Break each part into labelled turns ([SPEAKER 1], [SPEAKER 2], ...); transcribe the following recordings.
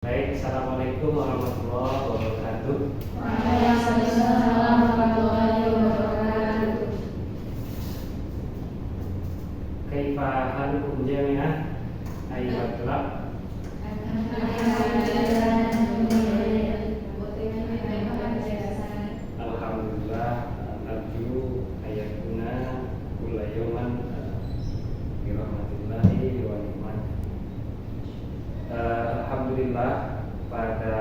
[SPEAKER 1] Baik, assalamualaikum warahmatullahi wabarakatuh.
[SPEAKER 2] Waalaikumsalam warahmatullahi wabarakatuh.
[SPEAKER 1] Kaifa halukum jami'an? Ayyuhal tulab. Alhamdulillah, narju ayakuna kulla yawman bi rahmatillahi wa ni'man. Alhamdulillah, pada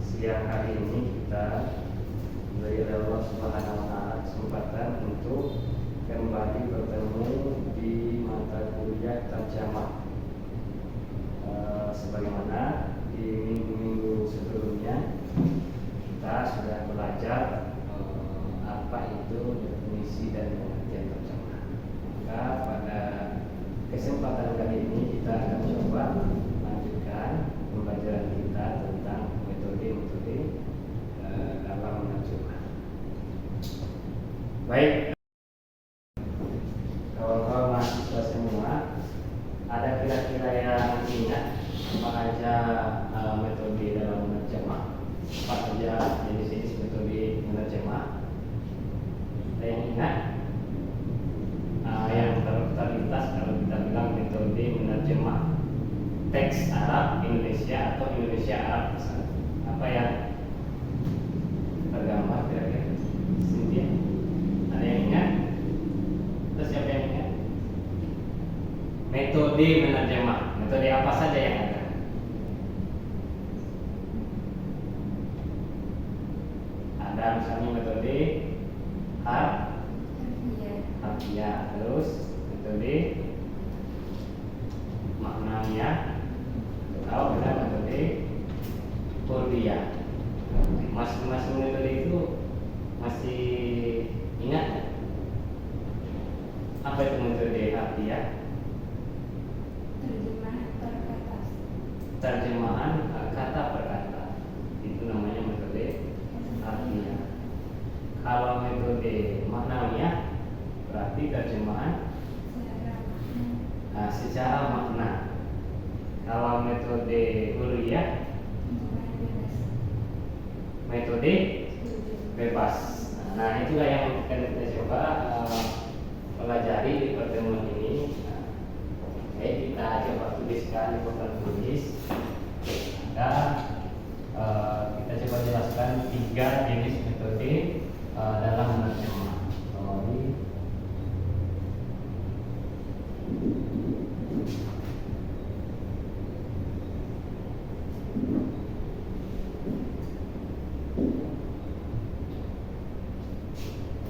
[SPEAKER 1] siang hari ini kita dari Allah Subhanahu wa taala kesempatan untuk kembali bertemu di mata kuliah terjemah. Sebagaimana di minggu-minggu sebelumnya kita sudah belajar apa itu definisi dan pengertian terjemah. Maka pada kesempatan kali ini kita akan coba lanjutkan pembelajaran kita tentang metode-metode dalam menerjemah. Baik, kawan-kawan mahasiswa semua, ada kira-kira yang ingat apa aja metode dalam menerjemah? Apa saja jenis-jenis metode menerjemah? Ada yang ingat? Yang terlintas kalau kita bilang metode menerjemah teks Arab Indonesia atau Indonesia Arab, apa yang tergambar kira-kira? Cynthia, ada yang ingat? Terus siapa yang ingat? Metode menerjemah, metode apa saja yang ada? Ada misalnya metode harfiah, terus metode maknawiyah, atau ada metode hurriyah. Masing-masing metode itu masih ingat ya? Apa itu metode harfiah? Terjemahan kata per kata, itu namanya metode harfiah. Kalau metode maknawiyah berarti terjemahan secara makna. Kalau metode hurriyah metode bebas. Nah, itulah yang akan kita coba pelajari di pertemuan ini. Baik, kita coba tuliskan di papan tulis. Kita coba jelaskan 3 jenis metode dalam menerjemah.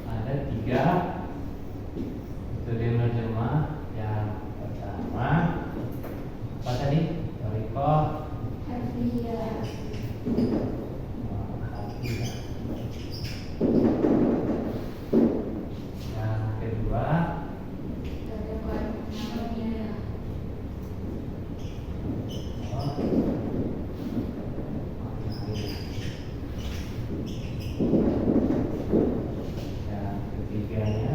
[SPEAKER 1] Ada 3 metode menerjemah. Yang pertama apa tadi? Thariqah harfiah. Yang kedua yang ketiganya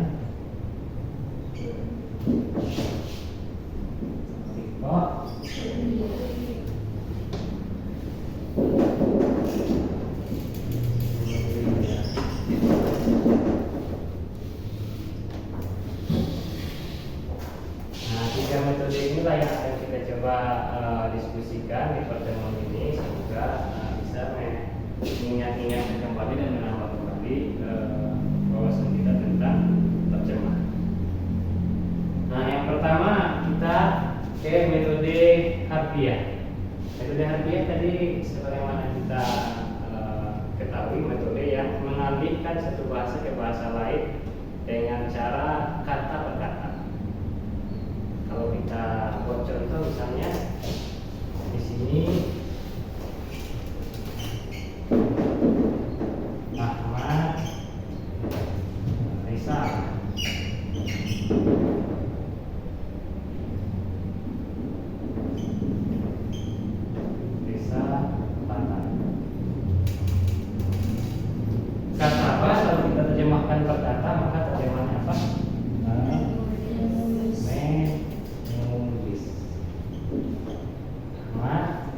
[SPEAKER 1] Nah, 3 metode inilah yang akan kita coba diskusikan di pertemuan ini. Semoga bisa mengingat-ingat kembali dan menambah kembali wawasan kita tentang terjemah. Nah, yang pertama kita ke metode harfiah. Metode harfiah tadi sebagaimana kita ketahui, metode yang mengalihkan satu bahasa ke bahasa lain dengan cara kata per kata. Kalau kita buat contoh misalnya di sini Ahmad Rizal. Kata apa? Kalau kita terjemahkan per kata, maka terjemahannya apa? Menulis. Ahmad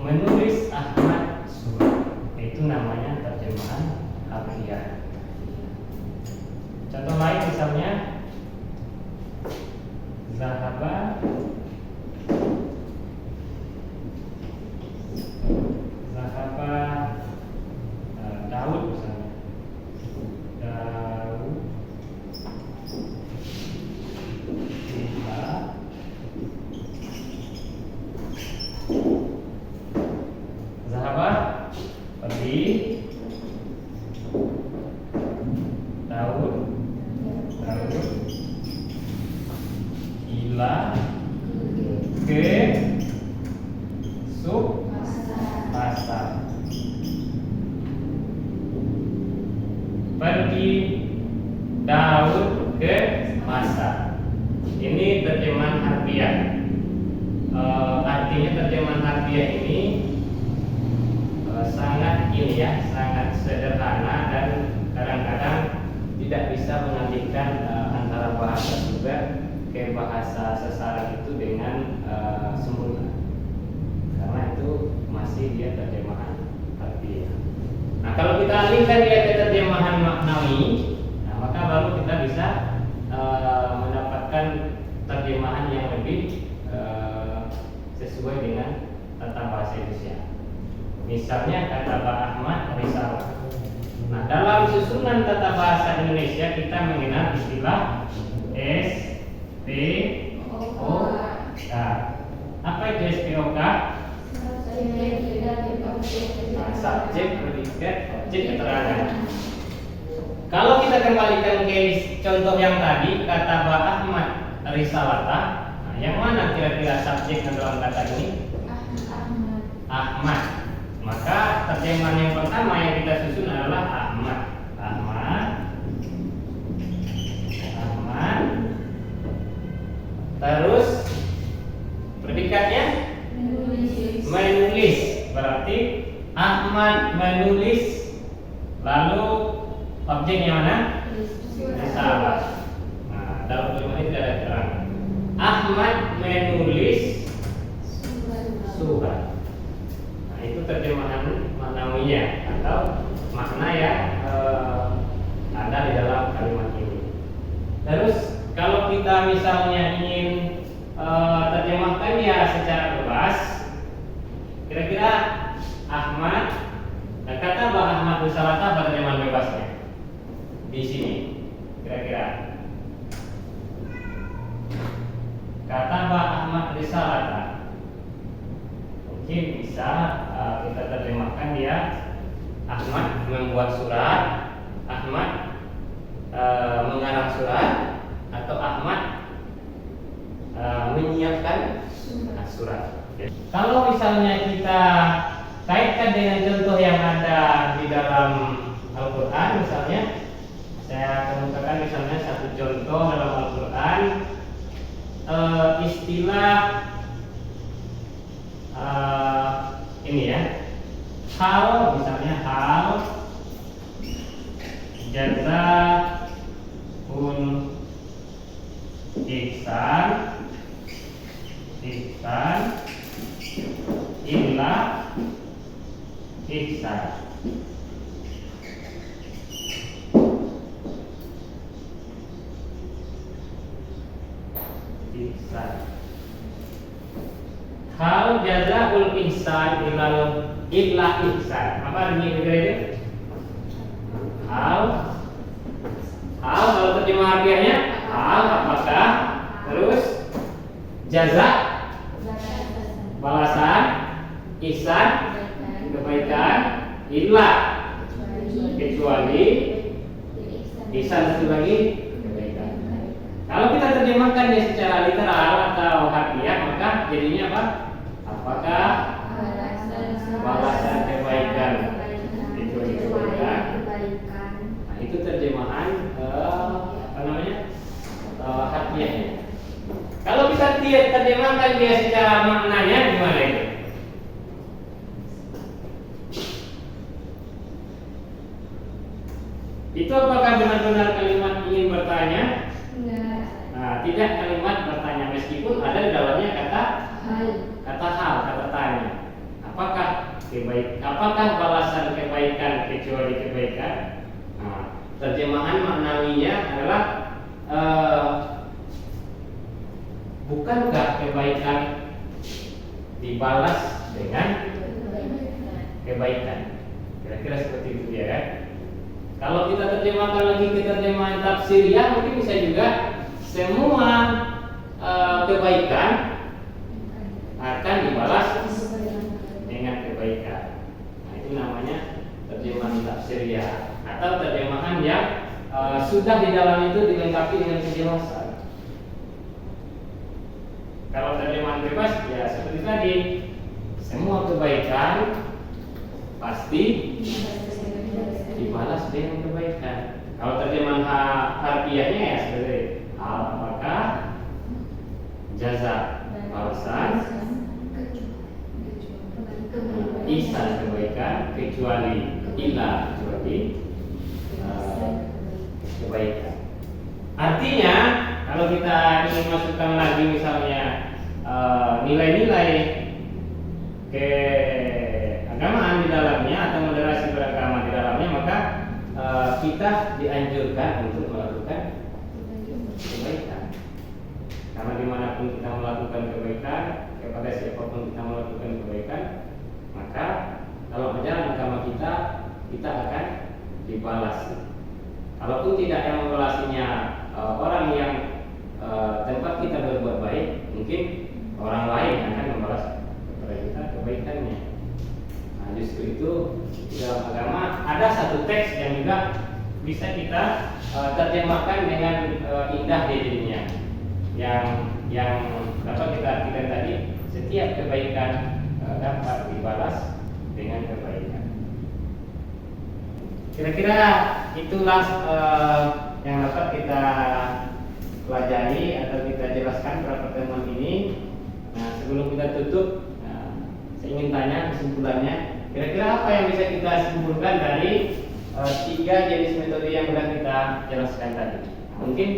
[SPEAKER 1] menulis Ahmad surat. Itu namanya terjemahan harfiah. Contoh lain misalnya Zahaba Daud misalnya. Daud ila Zahaba pergi. Daud ila ke sub pasar. Pergi Daud ke pasar. Ini terjemahan harfiah. Artinya terjemahan harfiah ini sangat sangat sederhana dan kadang-kadang tidak bisa mengalihkan antara bahasa juga ke bahasa sasaran itu dengan sempurna, karena itu masih dia terjemahan harfiah. Nah, kalau kita alihkan dia ke terjemahan maknawi, maka baru kita bisa mendapatkan terjemahan yang lebih sesuai dengan tata bahasa Indonesia. Misalnya kata Pak Ahmad risalah. Nah, dalam susunan tata bahasa Indonesia kita mengenal istilah SPOK. Apa itu SPOK? Subjek, predikat, objek, keterangan. Kalau kita kembalikan ke contoh yang tadi, kata Pak Ahmad risalata, yang mana kira-kira subjek dalam kata ini? Ahmad. Maka terjemahan yang pertama yang kita susun adalah Ahmad. Terus predikatnya menulis. Berarti Ahmad menulis. Lalu objeknya mana? Risalah. Nah, dalam terjemahan ini tidak ada keterangan. Ahmad menulis surat. Nah, itu terjemahan maknawinya atau makna yang ada di dalam kalimat ini. Terus kalau kita misalnya ingin terjemahkan dia secara bebas, kira-kira Ahmad, kata Pak Ahmad risalah apa terjemahan bebasnya di sini? Kira-kira kata Pak Ahmad risalah mungkin bisa kita terjemahkan dia Ahmad membuat surat, Ahmad mengarang surat, atau Ahmad menyiapkan surat. Kalau misalnya kita kaitkan dengan contoh yang ada di dalam Al-Quran, misalnya saya kemukakan misalnya satu contoh dalam Al-Quran, istilah ini ya, hal, misalnya hal jazaun ihsan illa ihsan. Hal jazaul ihsan illa ihsan. Apa artinya kira-kira itu? Hal kalau terjemah harfiahnya hal apakah, terus jaza balasan, ihsan kebaikan, illa kecuali, ihsan satu lagi kebaikan. Kalau kita terjemahkan dia secara literal atau harfiah, maka jadinya apa? Apakah balasan kebaikan kecuali kebaikan. Nah, itu terjemahan harfiahnya. Kalau bisa terjemahkan dia secara maknanya gimana itu? Itu apakah benar-benar kalimat ingin bertanya?
[SPEAKER 2] Enggak.
[SPEAKER 1] Nah, tidak kalimat bertanya, meskipun ada di dalamnya kata hal, kata tanya. Apakah apakah balasan kebaikan kecuali kebaikan? Nah, terjemahan maknawinya adalah bukankah kebaikan dibalas dengan kebaikan? Kira-kira seperti itu ya kan? Kalau kita terjemahkan lagi ke terjemahan tafsiriyah, mungkin bisa juga semua kebaikan akan dibalas dengan kebaikan. Nah, itu namanya terjemahan tafsiriyah atau terjemahan yang sudah di dalam itu dilengkapi dengan kejelasan. Kalau terjemahan bebas ya seperti tadi, semua kebaikan pasti dibalas dengan kebaikan. Kalau terjemahan harfiahnya ya seperti apakah jaza balasan isa kebaikan kecuali kebaikan. Artinya kalau kita ingin masukkan lagi misalnya nilai-nilai keagamaan di dalamnya atau moderasi beragama di dalamnya, maka kita dianjurkan untuk melakukan kebaikan. Karena dimanapun kita melakukan kebaikan, kepada siapapun kita melakukan kebaikan, maka kalau berjalan agama kita akan dibalas. Kalaupun tidak yang membalasinya orang yang tempat kita berbuat baik, mungkin orang lain yang akan membalas kepada kita kebaikannya. Nah, justru itu di dalam agama ada satu teks yang juga bisa kita terjemahkan dengan indah di dirinya, yang dapat kita artikan tadi, setiap kebaikan dapat dibalas dengan kebaikan. Kira-kira itulah yang dapat kita pelajari atau kita jelaskan pada pertemuan ini. Nah, sebelum kita tutup, saya ingin tanya kesimpulannya. Kira-kira apa yang bisa kita simpulkan dari 3 jenis metode yang sudah kita jelaskan tadi? Mungkin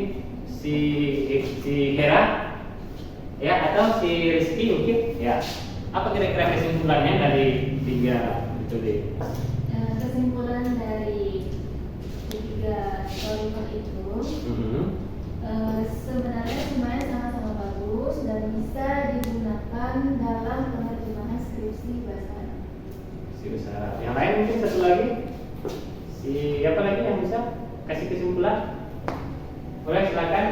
[SPEAKER 1] si Hera, ya, atau si Rizky mungkin, ya. Apa kira-kira kesimpulannya dari 3 metode?
[SPEAKER 2] Kesimpulan dari 3 kalimat itu sebenarnya semuanya sama-sama bagus dan bisa digunakan dalam penerjemahan skripsi bahasa Arab.
[SPEAKER 1] Bahasa Arab. Yang lain mungkin satu lagi, siapa lagi yang bisa kasih kesimpulan? Boleh silakan,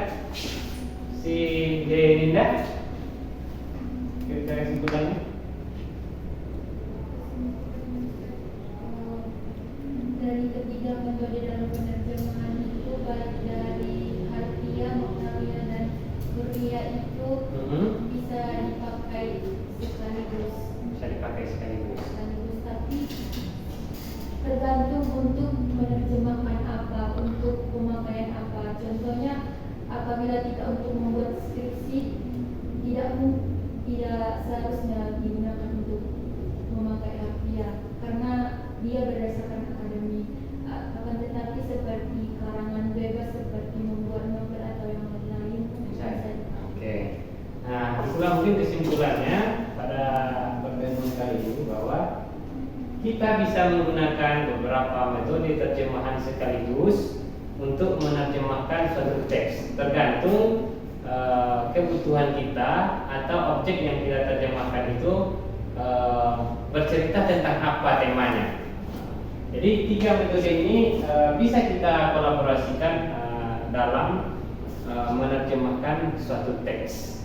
[SPEAKER 1] si Deninda. Kira-kira kesimpulannya?
[SPEAKER 2] Dari ketiga metode dalam penerjemahan itu, baik dari harfiah, maknawiyah dan hurriyah itu bisa dipakai sekaligus. Tapi tergantung untuk menerjemahkan apa, untuk pemakaian apa. Contohnya, apabila kita untuk membuat skripsi, tidak seharusnya digunakan untuk memakai harfiah karena dia berdasarkan akademik. Akan tetapi seperti karangan bebas, seperti membuat novel atau yang lain bisa.
[SPEAKER 1] Oke. Nah, itulah mungkin kesimpulannya pada pertemuan kali ini, bahwa kita bisa menggunakan beberapa metode terjemahan sekaligus untuk menerjemahkan suatu teks, tergantung kebutuhan kita atau objek yang kita terjemahkan itu bercerita tentang apa temanya. Jadi 3 metode ini bisa kita kolaborasikan dalam menerjemahkan suatu teks.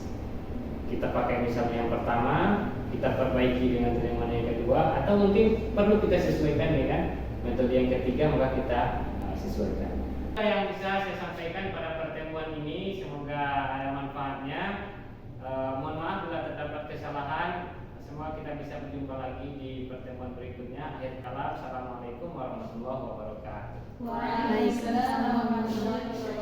[SPEAKER 1] Kita pakai misalnya yang pertama, kita perbaiki dengan terjemahan yang kedua, atau mungkin perlu kita sesuaikan dengan metode yang ketiga, maka kita sesuaikan. Yang bisa saya sampaikan pada pertemuan ini, semoga ada manfaatnya. Mohon maaf bila terdapat kesalahan. Semoga kita bisa berjumpa lagi di pertemuan berikutnya. Akhir kala, assalamualaikum warahmatullahi wabarakatuh.
[SPEAKER 2] Waalaikumsalam warahmatullahi wabarakatuh.